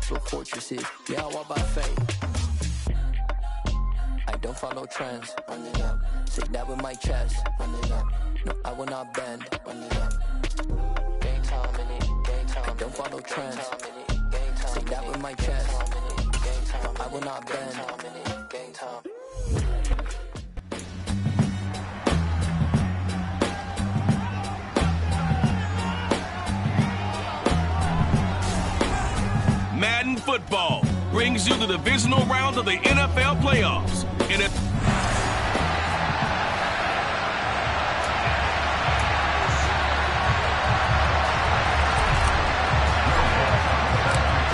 build fortresses. Yeah, I walk by faith. I don't follow trends. Run it up. Say that with my chest. Run it up. No, I will not bend. Run it up. Game time in it. Game time. I don't follow trends. Say that with my chest. No, I will not bend. Game time. Madden football brings you the divisional round of the NFL playoffs.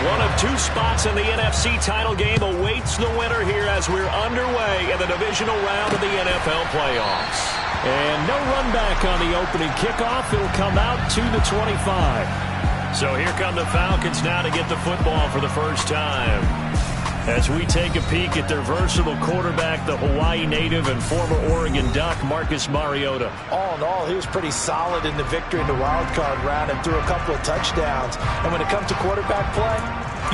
One of two spots in the NFC title game awaits the winner here as we're underway in the divisional round of the NFL playoffs. And no run back on the opening kickoff. It'll come out to the 25. So here come the Falcons now to get the football for the first time. As we take a peek at their versatile quarterback, the Hawaii native and former Oregon Duck, Marcus Mariota. All in all, he was pretty solid in the victory in the wild card round and threw a couple of touchdowns. And when it comes to quarterback play,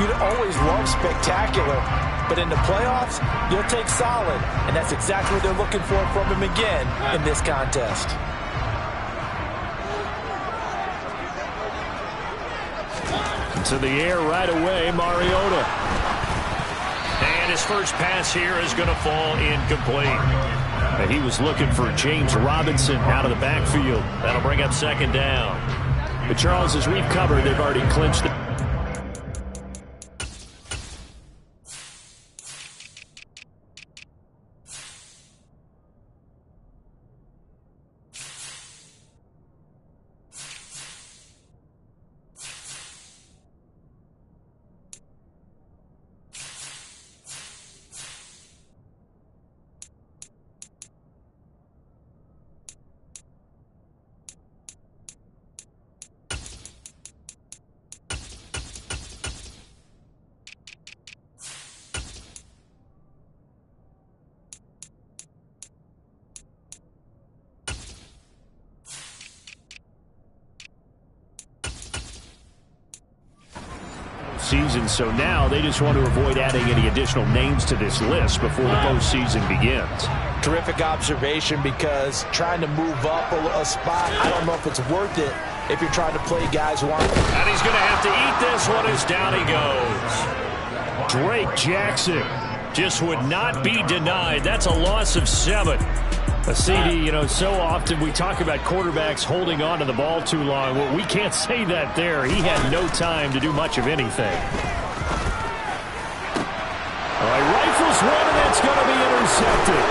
you'd always love spectacular. But in the playoffs, you'll take solid. And that's exactly what they're looking for from him again in this contest. To the air right away, Mariota. And his first pass here is going to fall incomplete. And he was looking for James Robinson out of the backfield. That'll bring up second down. But Charles, as we've covered, they've already clinched the... season, so now they just want to avoid adding any additional names to this list before the postseason begins. Terrific observation, because trying to move up a spot, I don't know if it's worth it if you're trying to play guys who aren't. And he's going to have to eat this one as down he goes. Drake Jackson just would not be denied. That's a loss of 7. A CD, you know, so often we talk about quarterbacks holding on to the ball too long. Well, we can't say that there. He had no time to do much of anything. All right, rifles one, and that's going to be intercepted.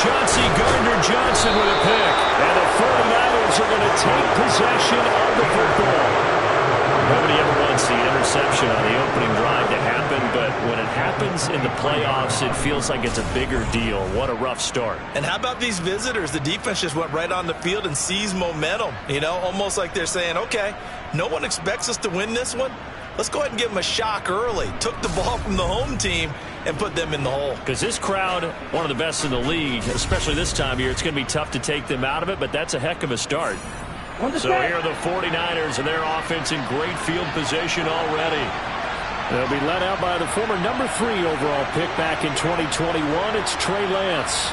Chauncey Gardner-Johnson with a pick. And the 49ers are going to take possession of the football. Nobody ever wants the interception on the opening drive to happen, but when it happens in the playoffs, it feels like it's a bigger deal. What a rough start. And how about these visitors? The defense just went right on the field and seized momentum. You know, almost like they're saying, okay, no one expects us to win this one. Let's go ahead and give them a shock early. Took the ball from the home team and put them in the hole. Because this crowd, one of the best in the league, especially this time of year, it's going to be tough to take them out of it, but that's a heck of a start. So here are the 49ers and their offense in great field position already. They'll be led out by the former number 3 overall pick back in 2021. It's Trey Lance.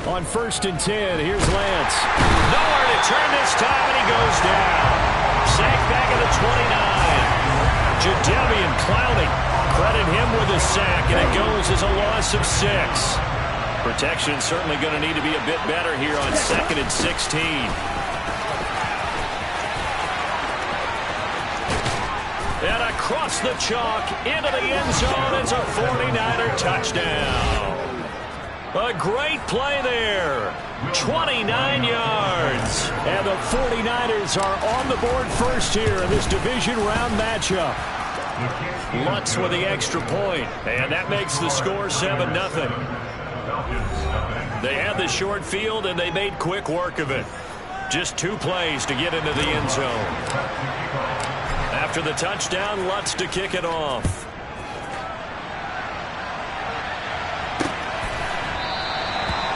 On 1st and 10, here's Lance. Nowhere to turn this time, and he goes down. Sacked back at the 29. Jadeveon Clowney. Credit him with a sack, and it goes as a loss of 6. Protection certainly going to need to be a bit better here on 2nd and 16. And across the chalk into the end zone. It's a 49er touchdown. A great play there. 29 yards. And the 49ers are on the board first here in this division round matchup. Lutz with the extra point, and that makes the score 7-0. They had the short field, and they made quick work of it. Just 2 plays to get into the end zone. After the touchdown, Lutz to kick it off.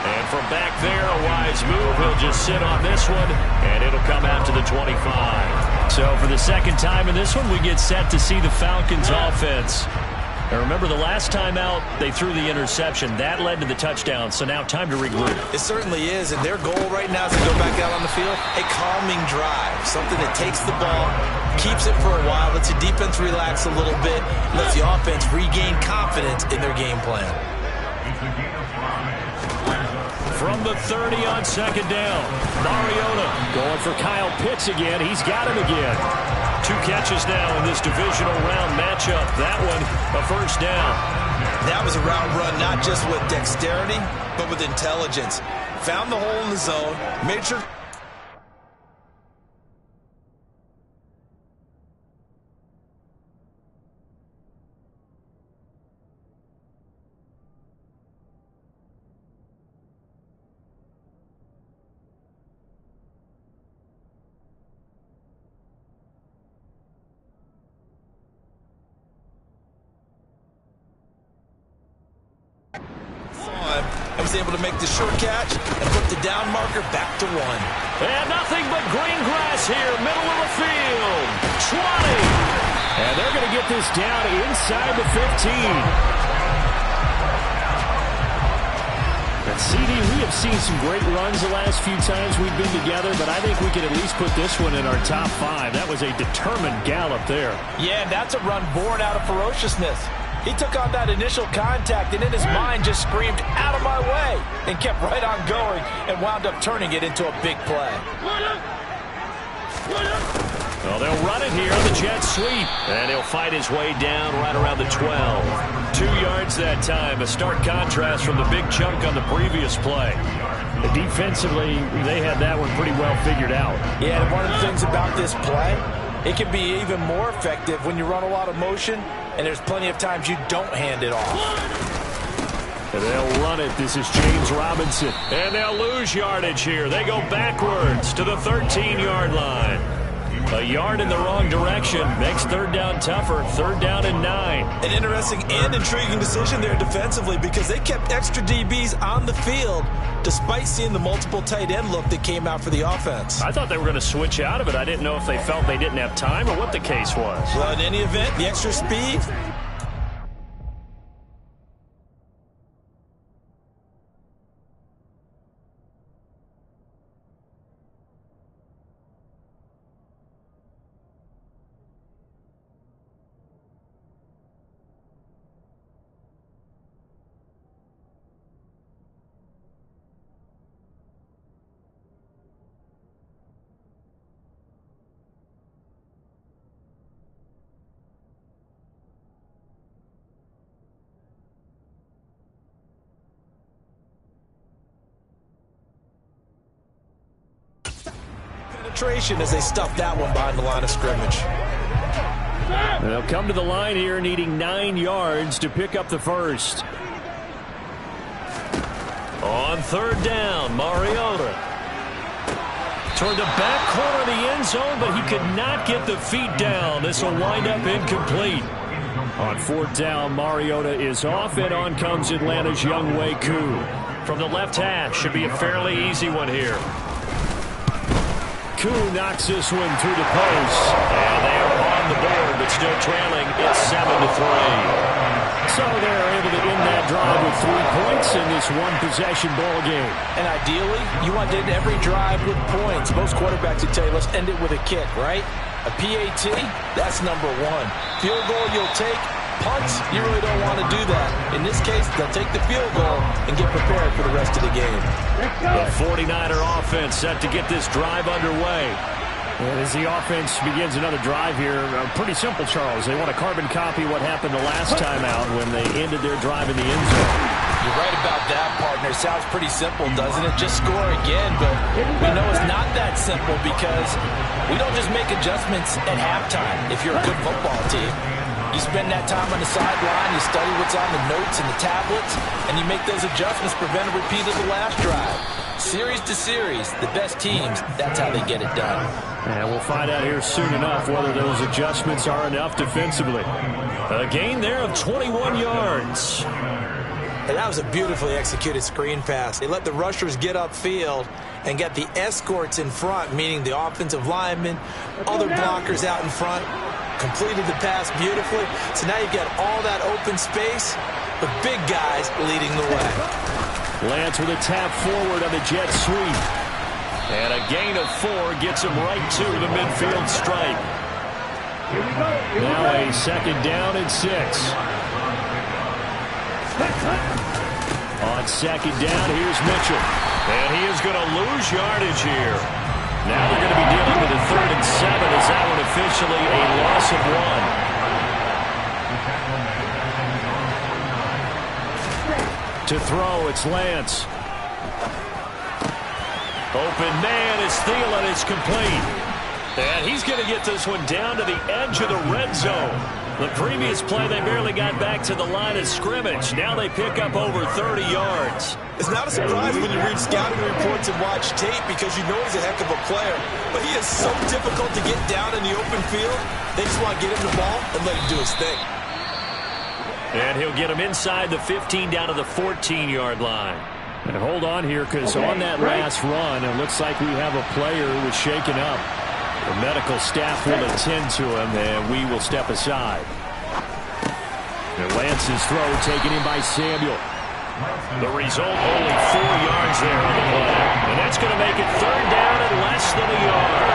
And from back there, a wise move. He'll just sit on this one, and it'll come out to the 25. So for the second time in this one, we get set to see the Falcons offense. Now remember, the last time out, they threw the interception. That led to the touchdown, so now time to regroup. It certainly is, and their goal right now is to go back out on the field. A calming drive, something that takes the ball, keeps it for a while, lets the defense relax a little bit, lets the offense regain confidence in their game plan. From the 30 on 2nd down, Mariota going for Kyle Pitts again. He's got him again. 2 catches now in this divisional round matchup. That one, a first down. That was a route run, not just with dexterity, but with intelligence. Found the hole in the zone, made sure... I was able to make the short catch and put the down marker back to 1. And nothing but green grass here, middle of the field. 20. And they're going to get this down inside the 15. And CD, we have seen some great runs the last few times we've been together, but I think we can at least put this one in our top 5. That was a determined gallop there. Yeah, and that's a run born out of ferociousness. He took on that initial contact and in his mind just screamed, "Out of my way," and kept right on going and wound up turning it into a big play. Well, they'll run it here on the jet sweep, and he'll fight his way down right around the 12. 2 yards that time, a stark contrast from the big chunk on the previous play. Defensively, they had that one pretty well figured out. Yeah, and one of the things about this play, it can be even more effective when you run a lot of motion, and there's plenty of times you don't hand it off. And they'll run it. This is James Robinson. And they'll lose yardage here. They go backwards to the 13-yard line. A yard in the wrong direction makes 3rd down tougher. 3rd down and 9. An interesting and intriguing decision there defensively because they kept extra DBs on the field despite seeing the multiple tight end look that came out for the offense. I thought they were going to switch out of it. I didn't know if they felt they didn't have time or what the case was. Well, in any event, the extra speed... as they stuff that one behind the line of scrimmage. They'll come to the line here needing 9 yards to pick up the first. On 3rd down, Mariota. Toward the back corner of the end zone, but he could not get the feet down. This will wind up incomplete. On 4th down, Mariota is off, and on comes Atlanta's Younghoe Koo. From the left hash, should be a fairly easy one here. Koo knocks this one through the post. And they are on the board, but still trailing. It's 7-3. So they're able to end that drive with 3 points in this one-possession ball game. And ideally, you want to end every drive with points. Most quarterbacks would tell you, let's end it with a kick, right? A PAT, that's number 1. Field goal you'll take. Punts, you really don't want to do that. In this case, they'll take the field goal and get prepared for the rest of the game. The 49er offense set to get this drive underway. And as the offense begins another drive here, pretty simple, Charles. They want to carbon copy what happened the last time out when they ended their drive in the end zone. You're right about that, partner. Sounds pretty simple, doesn't it? Just score again, but we know it's not that simple because we don't just make adjustments at halftime if you're a good football team. You spend that time on the sideline, you study what's on the notes and the tablets, and you make those adjustments, prevent a repeat of the last drive. Series to series, the best teams, that's how they get it done. And we'll find out here soon enough whether those adjustments are enough defensively. A gain there of 21 yards. And that was a beautifully executed screen pass. They let the rushers get upfield and get the escorts in front, meaning the offensive linemen, other blockers out in front, completed the pass beautifully. So now you've got all that open space with big guys leading the way. Lance with a tap forward on the jet sweep. And a gain of 4 gets him right to the midfield stripe. Now a second down and 6. On second down, here's Mitchell. And he is going to lose yardage here. Now they're going to be dealing with a 3rd and 7 as that one officially a loss of 1. To throw, it's Lance. Open man is Thielen. It's complete. And he's going to get this one down to the edge of the red zone. The previous play, they barely got back to the line of scrimmage. Now they pick up over 30 yards. It's not a surprise when you read scouting reports and watch tape because you know he's a heck of a player. But he is so difficult to get down in the open field. They just want to get him the ball and let him do his thing. And he'll get him inside the 15 down to the 14-yard line. And hold on here because on that last run, it looks like we have a player who was shaken up. The medical staff will attend to him, and we will step aside. And Lance's throw taken in by Samuel. The result, only 4 yards there on the play. And that's going to make it 3rd down and less than a yard.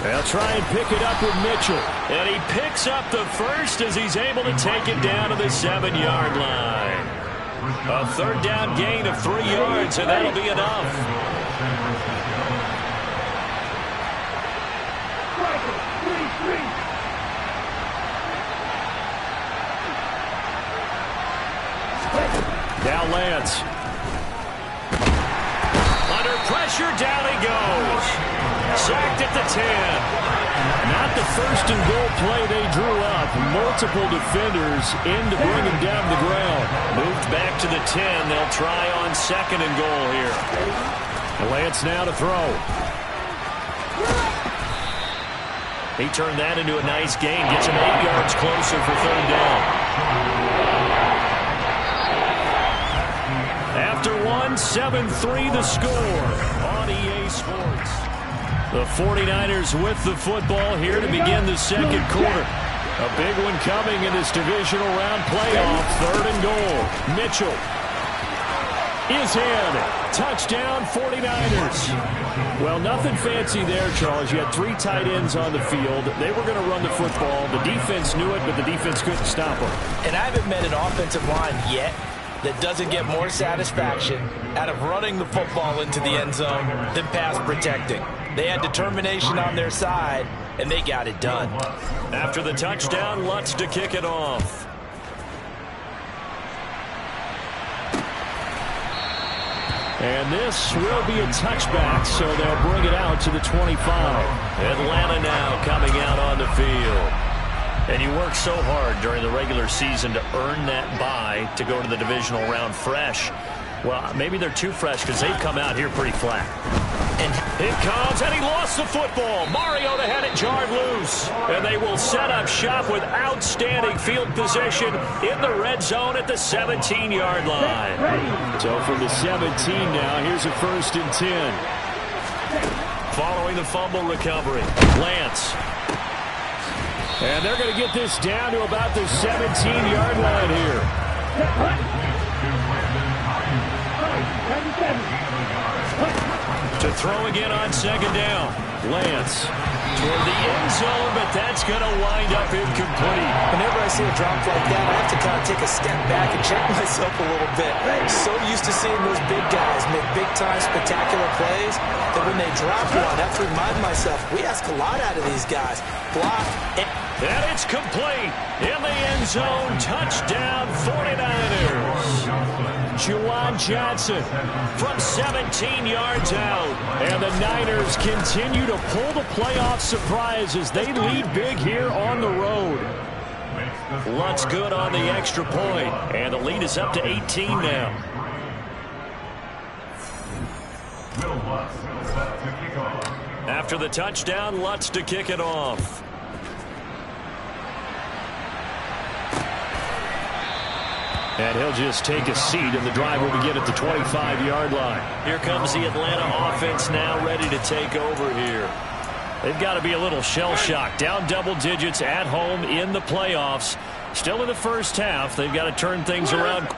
They'll try and pick it up with Mitchell. And he picks up the first as he's able to take it down to the 7-yard line. A 3rd down gain of 3 yards, and that'll be enough. Now Lance. Under pressure, down he goes. Sacked at the 10. Not the 1st and goal play they drew up. Multiple defenders in to bring him down to the ground. Moved back to the 10. They'll try on 2nd and goal here. Lance now to throw. He turned that into a nice gain. Gets him 8 yards closer for 3rd down. After 7-3 the score on EA Sports. The 49ers with the football here to begin the 2nd quarter. A big one coming in this divisional round playoff. 3rd and goal. Mitchell is in. Touchdown 49ers. Well, nothing fancy there, Charles. You had 3 tight ends on the field. They were going to run the football. The defense knew it, but the defense couldn't stop them. And I haven't met an offensive line yet that doesn't get more satisfaction out of running the football into the end zone than pass protecting. They had determination on their side, and they got it done. After the touchdown, Lutz to kick it off. And this will be a touchback, so they'll bring it out to the 25. Atlanta now coming out on the field. And you work so hard during the regular season to earn that bye to go to the divisional round fresh. Well, maybe they're too fresh because they've come out here pretty flat. And it comes, and he lost the football. Mariota had it jarred loose. And they will set up shop with outstanding field position in the red zone at the 17-yard line. So from the 17 now, here's a 1st and 10. following the fumble recovery. Lance. And they're going to get this down to about the 17-yard line here. To throw again on second down. Lance toward the end zone, but that's going to wind up incomplete. Whenever I see a drop like that, I have to kind of take a step back and check myself a little bit. So used to seeing those big guys make big-time spectacular plays that when they drop one, I have to remind myself, we ask a lot out of these guys. Block. And it's complete. In the end zone, touchdown 49ers. Juwan Johnson from 17 yards out. And the Niners continue to pull the playoff surprise as they lead big here on the road. Lutz good on the extra point. And the lead is up to 18 now. After the touchdown, Lutz to kick it off. And he'll just take a seat, and the drive will begin at the 25-yard line. Here comes the Atlanta offense now ready to take over here. They've got to be a little shell-shocked. Down double digits at home in the playoffs. Still in the first half. They've got to turn things around.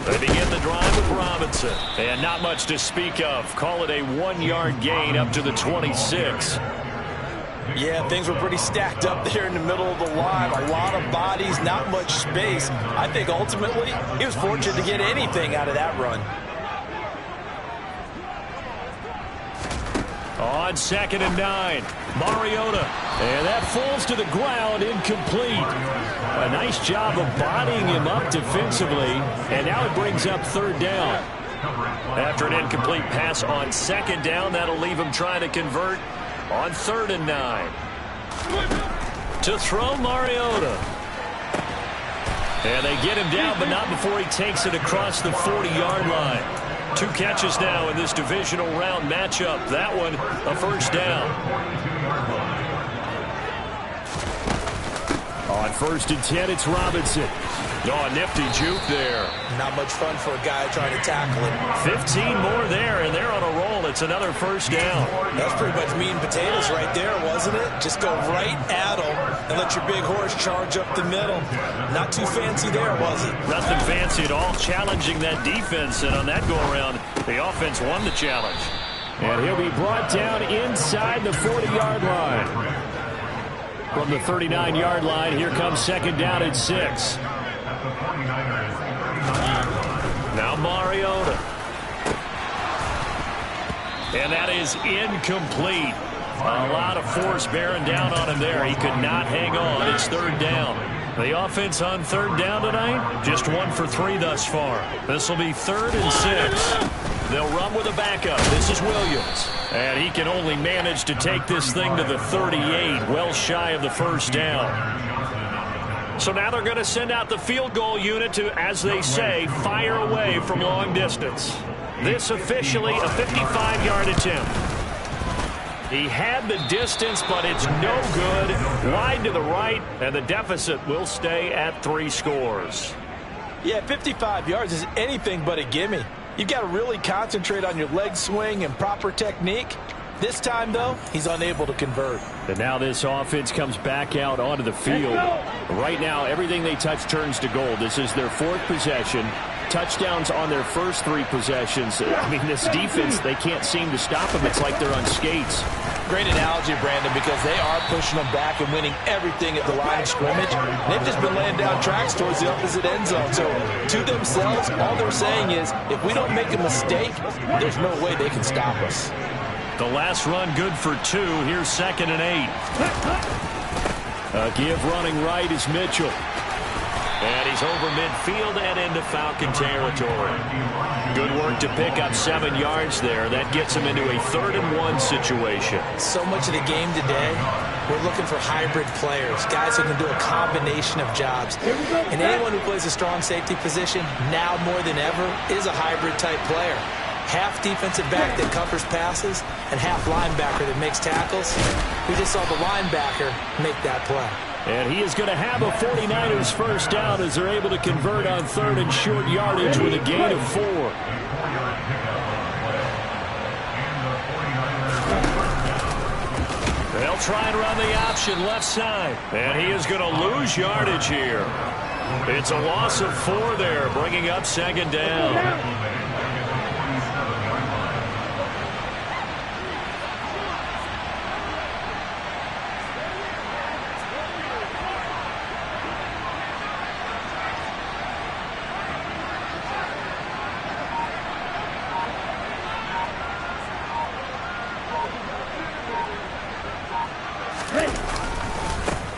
They begin the drive with Robinson. And not much to speak of. Call it a 1-yard gain up to the 26. Yeah, things were pretty stacked up there in the middle of the line. A lot of bodies, not much space. I think ultimately he was fortunate to get anything out of that run. On 2nd and 9, Mariota. And that falls to the ground, incomplete. A nice job of bodying him up defensively. And now it brings up 3rd down. After an incomplete pass on 2nd down, that'll leave him trying to convert on 3rd and 9. To throw Mariota. And they get him down, but not before he takes it across the 40-yard line. 2 catches now in this divisional round matchup. That one, a 1st down. On 1st and 10, it's Robinson. Oh, a nifty juke there. Not much fun for a guy trying to tackle it. 15 more there, and they're on a roll. It's another 1st down. That's pretty much meat and potatoes right there, wasn't it? Just go right at them and let your big horse charge up the middle. Not too fancy there, was it? Nothing fancy at all, challenging that defense. And on that go-around, the offense won the challenge. And he'll be brought down inside the 40-yard line. From the 39-yard line, here comes second down and 6. Now Mariota. And that is incomplete. A lot of force bearing down on him there. He could not hang on. It's third down. The offense on third down tonight, just 1 for 3 thus far. This will be 3rd and 6. They'll run with a backup. This is Williams. And he can only manage to take this thing to the 38, well shy of the first down. So now they're going to send out the field goal unit to, as they say, fire away from long distance. This officially a 55-yard attempt. He had the distance, but it's no good. Wide to the right, and the deficit will stay at 3 scores. Yeah, 55 yards is anything but a gimme. You've got to really concentrate on your leg swing and proper technique. This time, though, he's unable to convert. And now this offense comes back out onto the field. Right now, everything they touch turns to gold. This is their 4th possession. Touchdowns on their first 3 possessions. I mean, this defense, they can't seem to stop them. It's like they're on skates. Great analogy, Brandon, because they are pushing them back and winning everything at the line of scrimmage. They've just been laying down tracks towards the opposite end zone. So, to themselves, all they're saying is, if we don't make a mistake, there's no way they can stop us. The last run good for 2. Here's 2nd and 8. A give running right is Mitchell. And he's over midfield and into Falcon territory. Good work to pick up 7 yards there. That gets him into a 3rd and 1 situation. So much of the game today, we're looking for hybrid players, guys who can do a combination of jobs. And anyone who plays a strong safety position, now more than ever, is a hybrid-type player. Half defensive back that covers passes and half linebacker that makes tackles. We just saw the linebacker make that play. And he is going to have a 49ers first down as they're able to convert on 3rd and short yardage with a gain of 4. They'll try and run the option left side. And he is going to lose yardage here. It's a loss of 4 there, bringing up 2nd down.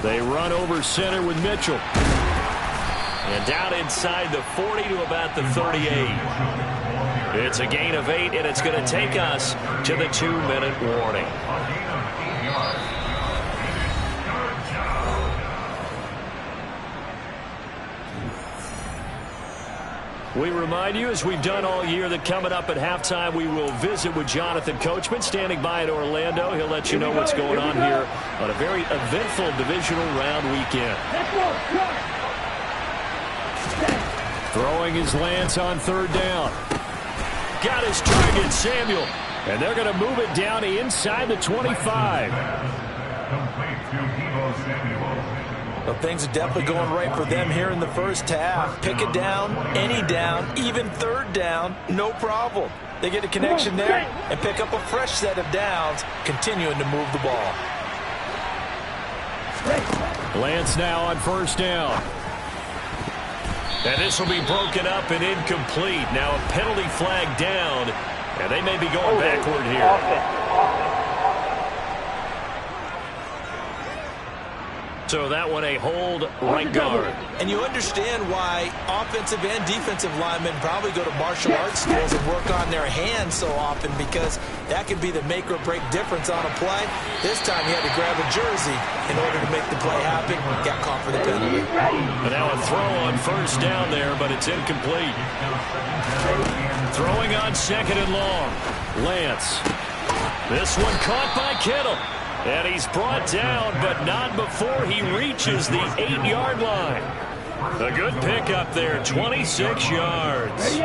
They run over center with Mitchell. And down inside the 40 to about the 38. It's a gain of 8, and it's going to take us to the 2-minute warning. We remind you, as we've done all year, that coming up at halftime, we will visit with Jonathan Coachman, standing by in Orlando. He'll let you know what's going on here on a very eventful divisional round weekend. Throwing his Lance on 3rd down. Got his target, Samuel. And they're going to move it down inside the 25. Well, things are definitely going right for them here in the first half. Pick a down, any down, even 3rd down, no problem. They get a connection there and pick up a fresh set of downs, continuing to move the ball. Lance now on 1st down. And this will be broken up and incomplete. Now a penalty flag down, and they may be going backward here. So that one a hold right guard. And you understand why offensive and defensive linemen probably go to martial arts schools and work on their hands so often, because that could be the make or break difference on a play. This time he had to grab a jersey in order to make the play happen. Got caught for the penalty. And now a throw on 1st down there, but it's incomplete. Throwing on 2nd and long. Lance. This one caught by Kittle. And he's brought down, but not before he reaches the 8-yard line. A good pickup there, 26 yards.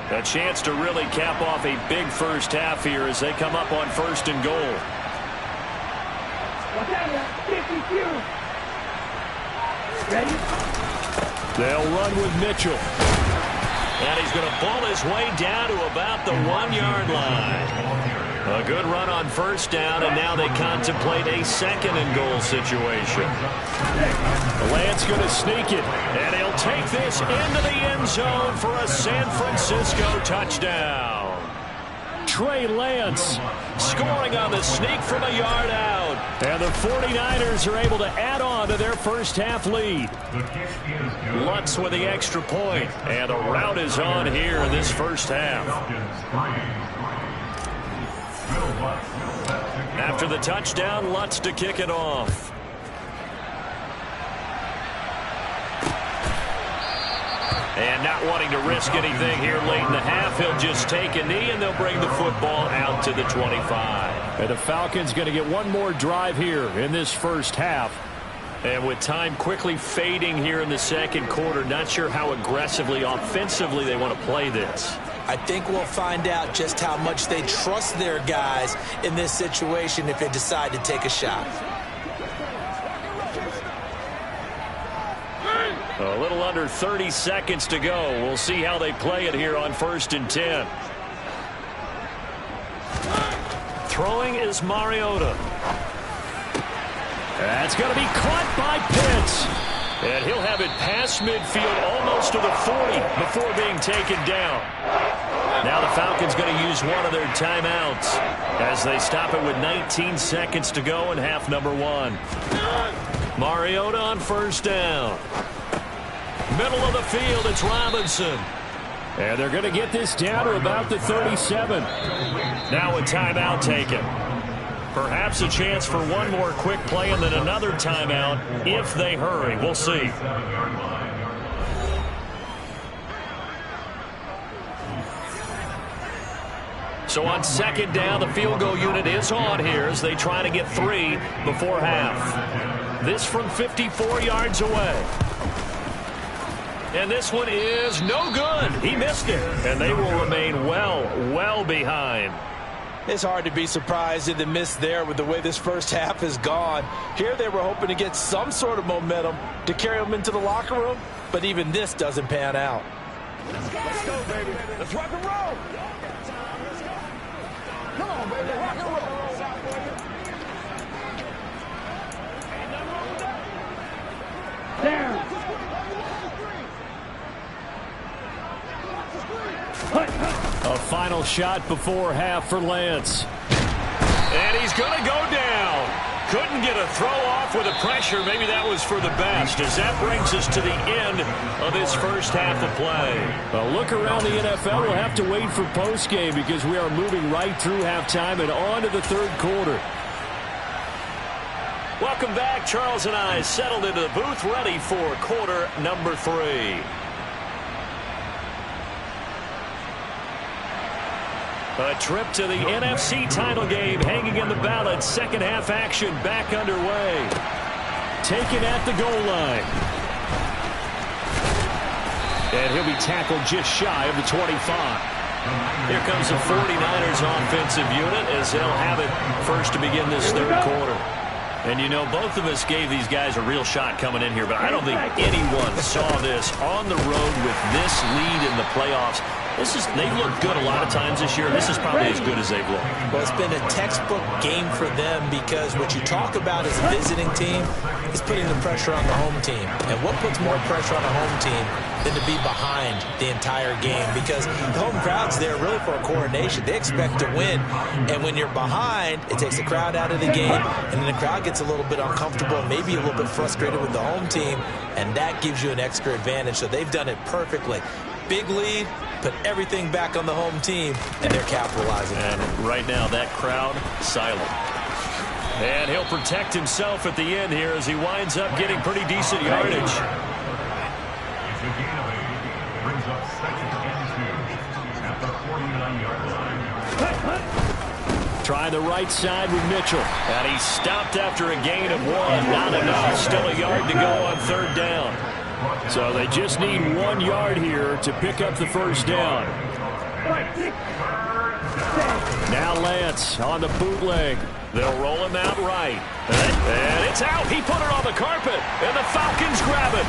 A chance to really cap off a big first half here as they come up on 1st and goal. They'll run with Mitchell. And he's going to ball his way down to about the 1-yard line. A good run on first down, and now they contemplate a second and goal situation. Lance going to sneak it, and he'll take this into the end zone for a San Francisco touchdown. Trey Lance scoring on the sneak from a yard out. And the 49ers are able to add on to their first half lead. Lutz with the extra point, and the route is on here in this first half. After the touchdown, Lutz to kick it off. And not wanting to risk anything here late in the half, he'll just take a knee, and they'll bring the football out to the 25. And the Falcons going to get one more drive here in this first half. And with time quickly fading here in the second quarter, not sure how aggressively, offensively they want to play this. I think we'll find out just how much they trust their guys in this situation if they decide to take a shot. A little under 30 seconds to go. We'll see how they play it here on 1st and 10. Throwing is Mariota. That's going to be caught by Pitts. And he'll have it past midfield almost to the 40 before being taken down. Now the Falcons going to use one of their timeouts as they stop it with 19 seconds to go in half number 1. Mariota on first down. Middle of the field, it's Robinson. And they're going to get this down to about the 37. Now a timeout taken. Perhaps a chance for one more quick play and then another timeout if they hurry. We'll see. So on second down, the field goal unit is on here as they try to get 3 before half. This from 54 yards away. And this one is no good. He missed it. And they will remain well behind. It's hard to be surprised in the miss there with the way this first half has gone. Here they were hoping to get some sort of momentum to carry them into the locker room, but even this doesn't pan out. Let's go, baby. Let's rock and roll. Come on, baby. Rock and roll. There. A final shot before half for Lance. And he's going to go down. Couldn't get a throw off with the pressure. Maybe that was for the best, as that brings us to the end of this first half of play. Well, look around the NFL. We'll have to wait for postgame because we are moving right through halftime and on to the third quarter. Welcome back. Charles and I settled into the booth, ready for quarter number 3. A trip to the NFC title game hanging in the balance. Second half action back underway. Taken at the goal line. And he'll be tackled just shy of the 25. Here comes the 49ers offensive unit as they'll have it first to begin this third quarter. And, you know, both of us gave these guys a real shot coming in here, but I don't think anyone saw this on the road with this lead in the playoffs. They look good a lot of times this year. This is probably as good as they've looked. Well, it's been a textbook game for them because what you talk about as a visiting team is putting the pressure on the home team. And what puts more pressure on a home team than to be behind the entire game? Because the home crowd's there really for a coronation. They expect to win. And when you're behind, it takes the crowd out of the game. And then the crowd gets a little bit uncomfortable, maybe a little bit frustrated with the home team. And that gives you an extra advantage. So they've done it perfectly. Big lead, put everything back on the home team, and they're capitalizing. And right now, that crowd, silent. And he'll protect himself at the end here as he winds up getting pretty decent yardage. It's a gain of 8. Brings up second and 2 at the 49-yard line. Try the right side with Mitchell. And he stopped after a gain of 1. Not enough. Still a yard to go on third down. So they just need 1 yard here to pick up the first down. Now Lance on the bootleg. They'll roll him out right. And it's out. He put it on the carpet. And the Falcons grab it.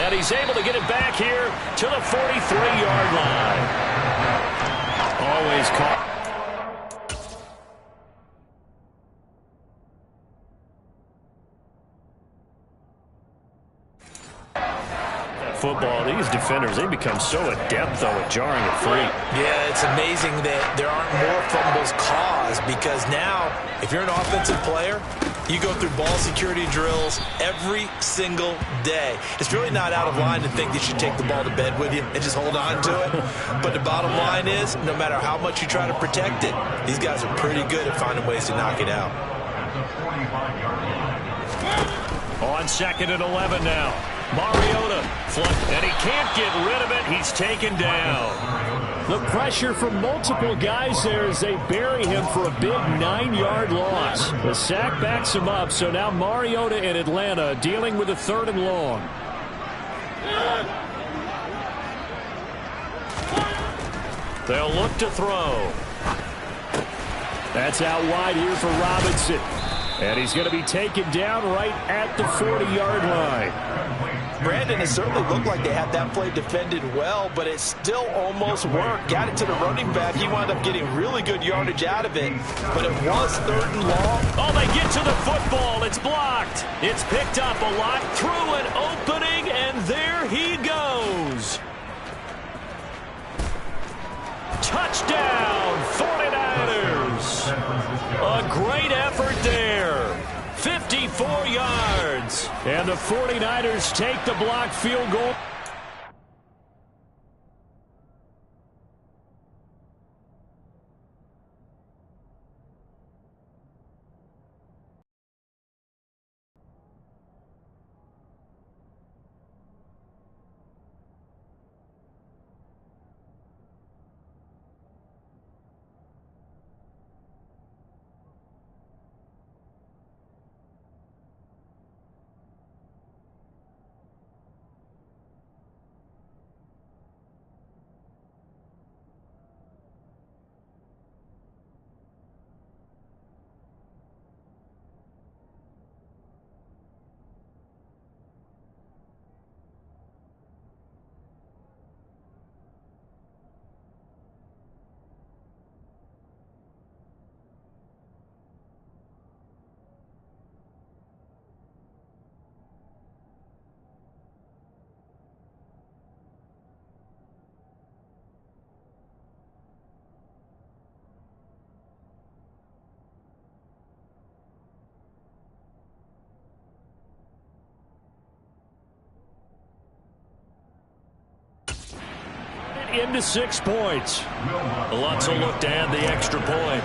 And he's able to get it back here to the 43-yard line. Always caught. football, these defenders, they become so adept, though, at jarring it free. Yeah, it's amazing that there aren't more fumbles caused because now, if you're an offensive player, you go through ball security drills every single day. It's really not out of line to think you should take the ball to bed with you and just hold on to it. But the bottom line is, no matter how much you try to protect it, these guys are pretty good at finding ways to knock it out. On 2nd and 11 now. Mariota, and he can't get rid of it. He's taken down. The pressure from multiple guys there as they bury him for a big 9-yard loss. The sack backs him up, so now Mariota in Atlanta dealing with a 3rd and long. They'll look to throw. That's out wide here for Robinson. And he's going to be taken down right at the 40-yard line. Brandon, it certainly looked like they had that play defended well, but it still almost worked. Got it to the running back. He wound up getting really good yardage out of it, but it was 3rd and long. Oh, they get to the football. It's blocked. It's picked up a lot through an opening, and there he goes. Touchdown, 49ers. A great effort there. 54 yards. And the 49ers take the blocked field goal. Into 6 points. Lutz will look to add the extra point.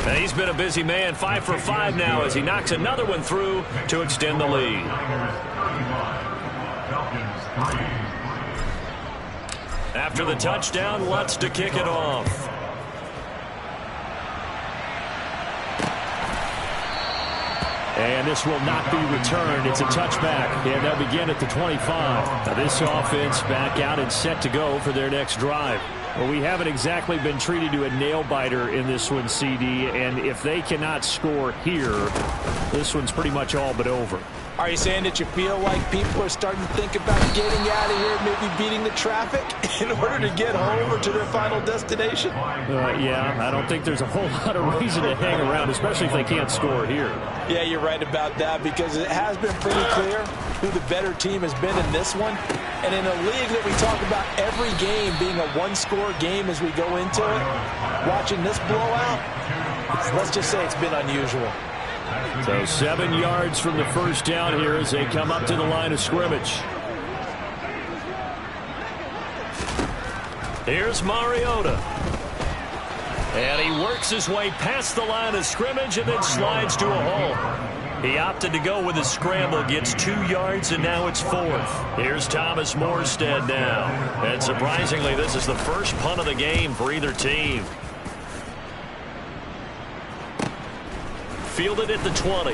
And he's been a busy man, 5 for 5 now as he knocks another one through to extend the lead. After the touchdown, Lutz to kick it off. And this will not be returned. It's a touchback, and they'll begin at the 25. Now this offense back out and set to go for their next drive. Well, we haven't exactly been treated to a nail-biter in this one, CD, and if they cannot score here, this one's pretty much all but over. Are you saying that you feel like people are starting to think about getting out of here, maybe beating the traffic in order to get home or to their final destination? Yeah, I don't think there's a whole lot of reason to hang around, especially if they can't score here. Yeah, you're right about that because it has been pretty clear who the better team has been in this one. And in a league that we talk about every game being a one-score game as we go into it, watching this blowout, let's just say it's been unusual. So 7 yards from the first down here as they come up to the line of scrimmage. Here's Mariota. And he works his way past the line of scrimmage and then slides to a hole. He opted to go with his scramble, gets 2 yards, and now it's 4th. Here's Thomas Morstead now. And surprisingly, this is the first punt of the game for either team. Fielded at the 20.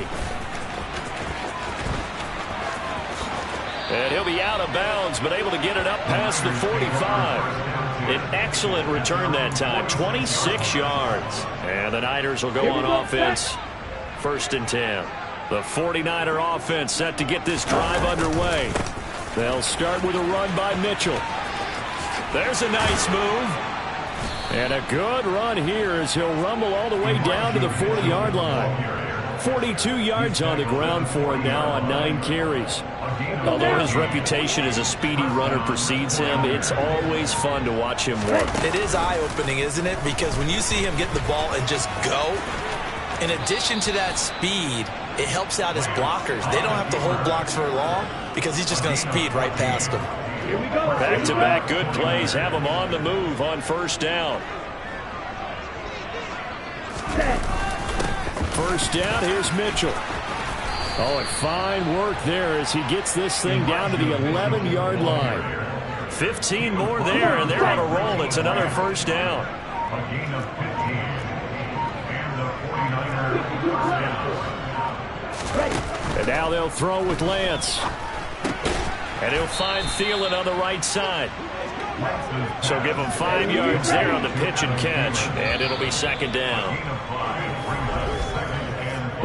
And he'll be out of bounds, but able to get it up past the 45. An excellent return that time, 26 yards. And the Niners will go on offense, 1st and 10. The 49er offense set to get this drive underway. They'll start with a run by Mitchell. There's a nice move. And a good run here as he'll rumble all the way down to the 40-yard line. 42 yards on the ground for him now on 9 carries. Although his reputation as a speedy runner precedes him, it's always fun to watch him work. It is eye-opening, isn't it? Because when you see him get the ball and just go, in addition to that speed, it helps out his blockers. They don't have to hold blocks for long because he's just going to speed right past them. Back-to-back good plays have him on the move on first down. First down, here's Mitchell. Oh, and fine work there as he gets this thing down to the 11-yard line. 15 more there, and they're on a roll. It's another first down. A gain of 15. And the 49ers. And now they'll throw with Lance. And he'll find Thielen on the right side. So give him 5 yards there on the pitch and catch, and it'll be second down.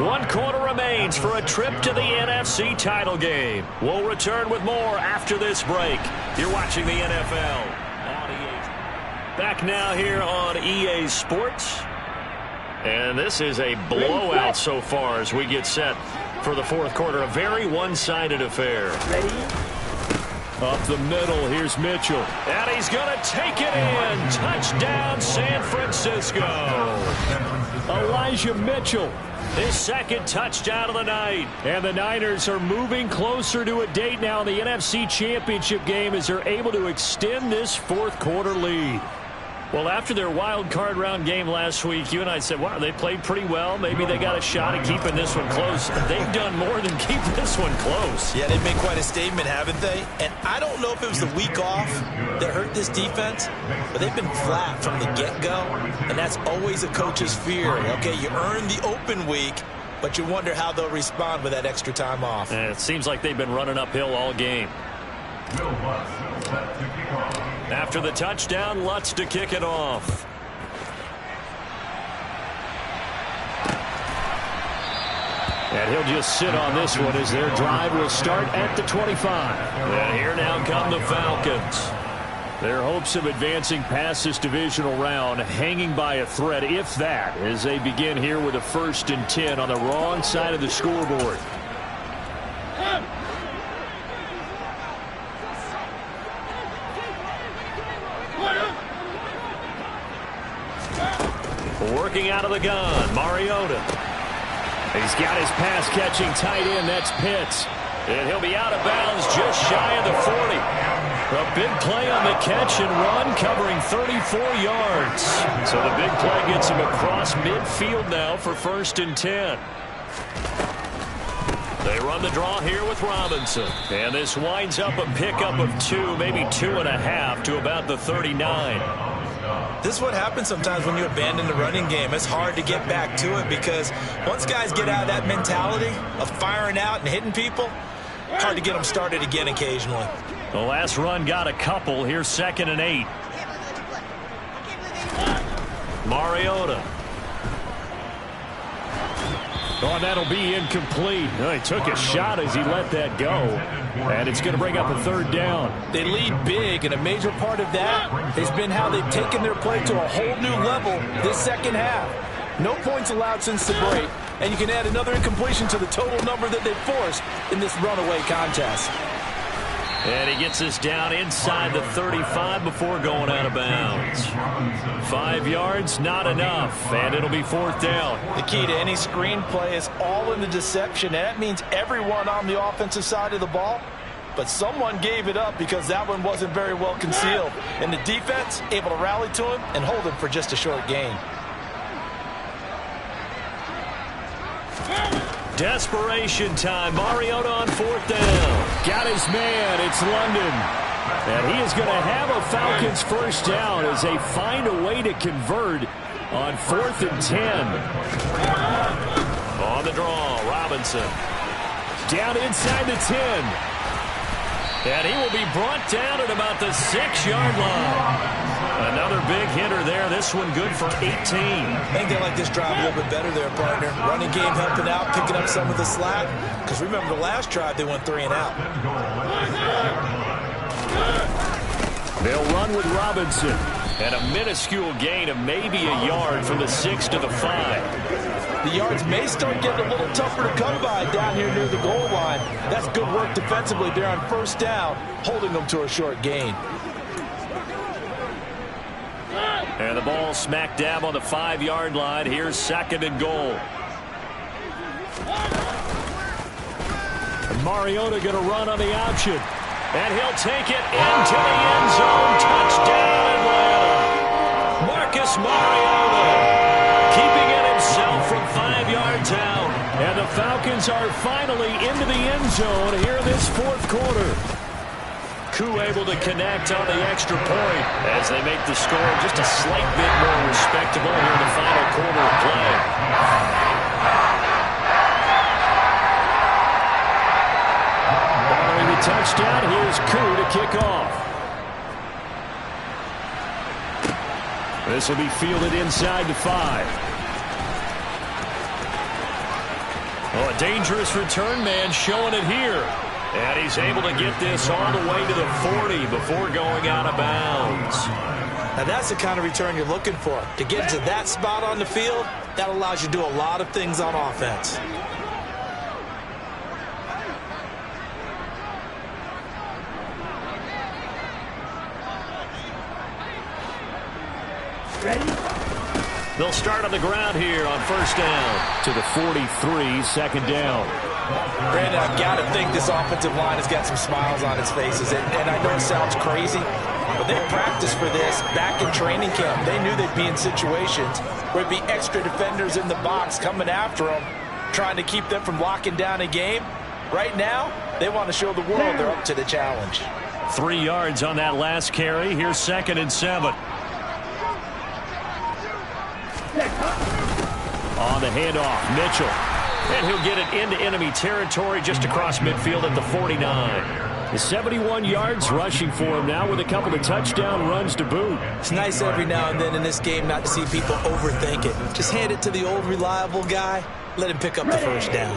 1 quarter remains for a trip to the NFC title game. We'll return with more after this break. You're watching the NFL on EA. Back now here on EA Sports. And this is a blowout so far as we get set for the fourth quarter. A very one-sided affair. Up the middle, here's Mitchell. And he's going to take it in. Touchdown, San Francisco. Elijah Mitchell, his second touchdown of the night. And the Niners are moving closer to a date now in the NFC Championship game as they're able to extend this fourth quarter lead. Well, after their wild card round game last week, you and I said, wow, they played pretty well. Maybe they got a shot at keeping this one close. They've done more than keep this one close. Yeah, they've made quite a statement, haven't they? And I don't know if it was the week off that hurt this defense, but they've been flat from the get-go, and that's always a coach's fear. Okay, you earn the open week, but you wonder how they'll respond with that extra time off. And it seems like they've been running uphill all game. After the touchdown, Lutz to kick it off. And he'll just sit on this one as their drive will start at the 25. And here now come the Falcons. Their hopes of advancing past this divisional round hanging by a thread, if that, as they begin here with a 1st and 10 on the wrong side of the scoreboard. Working out of the gun, Mariota. He's got his pass-catching tight end, that's Pitts. And he'll be out of bounds just shy of the 40. A big play on the catch and run, covering 34 yards. So the big play gets him across midfield now for 1st and 10. They run the draw here with Robinson. And this winds up a pickup of 2, maybe 2.5 to about the 39. This is what happens sometimes when you abandon the running game. It's hard to get back to it because once guys get out of that mentality of firing out and hitting people, hard to get them started again occasionally. The last run got a couple. Here's 2nd and 8. Mariota. Oh, that'll be incomplete. He took a shot as he let that go. And it's going to bring up a 3rd down. They lead big, and a major part of that has been how they've taken their play to a whole new level this second half. No points allowed since the break, and you can add another incompletion to the total number that they've forced in this runaway contest. And he gets us down inside the 35 before going out of bounds. 5 yards, not enough, and it'll be 4th down. The key to any screen play is all in the deception, and that means everyone on the offensive side of the ball, but someone gave it up because that one wasn't very well concealed. And the defense able to rally to him and hold him for just a short gain. Desperation time. Mariota on 4th down. Got his man. It's London. And he is going to have a Falcons 1st down as they find a way to convert on 4th and 10. On the draw, Robinson. Down inside the 10. And he will be brought down at about the 6-yard line. Another big hitter there. This one good for 18. I think they like this drive a little bit better there, partner. Running game helping out, picking up some of the slack. Because remember, the last drive, they went 3 and out. They'll run with Robinson. And a minuscule gain of maybe a yard from the 6 to the 5. The yards may start getting a little tougher to come by down here near the goal line. That's good work defensively there on first down, holding them to a short gain. And the ball smack dab on the 5-yard line. Here's 2nd and goal. Mariota going to run on the option. And he'll take it into the end zone. Touchdown, Atlanta. Marcus Mariota keeping it himself from 5 yards out. And the Falcons are finally into the end zone here in this 4th quarter. Koo able to connect on the extra point as they make the score just a slight bit more respectable here in the final quarter of play. Following the touchdown, here's Koo to kick off. This will be fielded inside the 5. Oh, a dangerous return man showing it here. And he's able to get this all the way to the 40 before going out of bounds. Now that's the kind of return you're looking for. To get to that spot on the field, that allows you to do a lot of things on offense. They'll start on the ground here on first down to the 43, 2nd down. Brandon, I've got to think this offensive line has got some smiles on its faces. And I know it sounds crazy, but they practiced for this back in training camp. They knew they'd be in situations where there'd be extra defenders in the box coming after them, trying to keep them from locking down a game. Right now, they want to show the world they're up to the challenge. 3 yards on that last carry. Here's 2nd and 7. On the handoff, Mitchell. And he'll get it into enemy territory just across midfield at the 49. The 71 yards rushing for him now with a couple of touchdown runs to boot. It's nice every now and then in this game not to see people overthink it. Just hand it to the old reliable guy. Let him pick up the first down.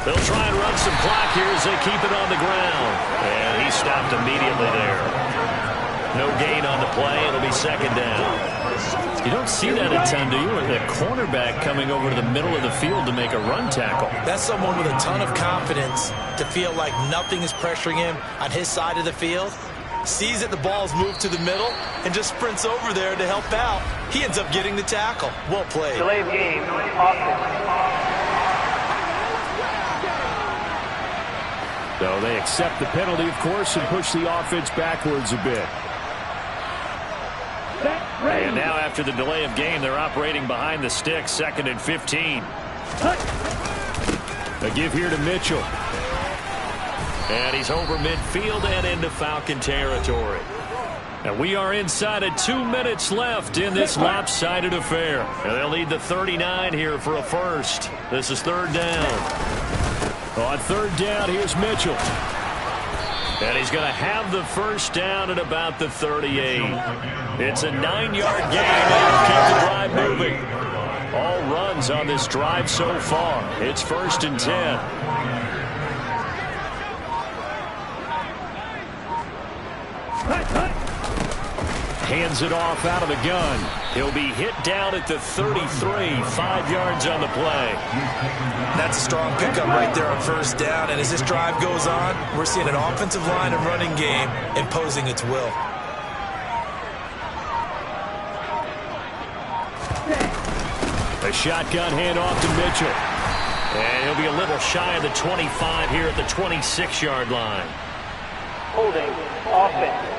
They'll try and run some clock here as they keep it on the ground. And he stopped immediately there. No gain on the play. It'll be 2nd down. You don't see that a ton, do you? The cornerback coming over to the middle of the field to make a run tackle. That's someone with a ton of confidence to feel like nothing is pressuring him on his side of the field. Sees that the ball's moved to the middle and just sprints over there to help out. He ends up getting the tackle. Well played. Delay of game, offense. So they accept the penalty, of course, and push the offense backwards a bit. And now after the delay of game, they're operating behind the sticks, 2nd and 15. A give here to Mitchell. And he's over midfield and into Falcon territory. And we are inside of 2 minutes left in this lopsided affair. And they'll need the 39 here for a first. This is 3rd down. On 3rd down, here's Mitchell. And he's going to have the first down at about the 38. It's a 9-yard gain. They'll keep the drive moving. All runs on this drive so far. It's 1st and 10. Hands it off out of the gun. He'll be hit down at the 33, 5 yards on the play. That's a strong pickup right there on first down. And as this drive goes on, we're seeing an offensive line and running game imposing its will. A shotgun handoff to Mitchell. And he'll be a little shy of the 25 here at the 26-yard line. Holding, offense.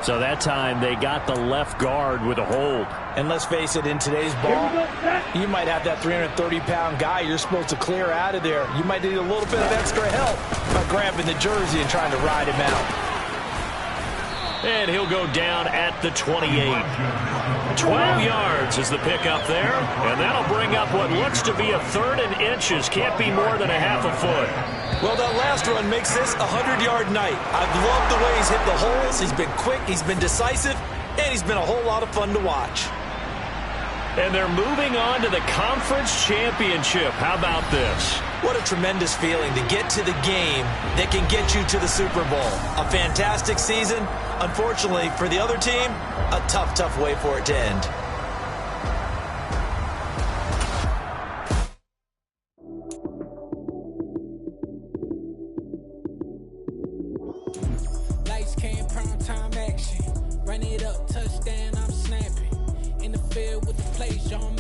So that time they got the left guard with a hold. And let's face it, in today's ball, you might have that 330-pound guy you're supposed to clear out of there. You might need a little bit of extra help by grabbing the jersey and trying to ride him out. And he'll go down at the 28. 12 yards is the pickup there. And that'll bring up what looks to be a 3rd and inches. Can't be more than a half a foot. Well, that last run makes this a 100-yard night. I've loved the way he's hit the holes. He's been quick, he's been decisive, and he's been a whole lot of fun to watch. And they're moving on to the conference championship. How about this? What a tremendous feeling to get to the game that can get you to the Super Bowl. A fantastic season. Unfortunately, for the other team, a tough, tough way for it to end. Lights, cam, prime time action. Run it up, touchdown, I'm snapping. In the field with the plays, John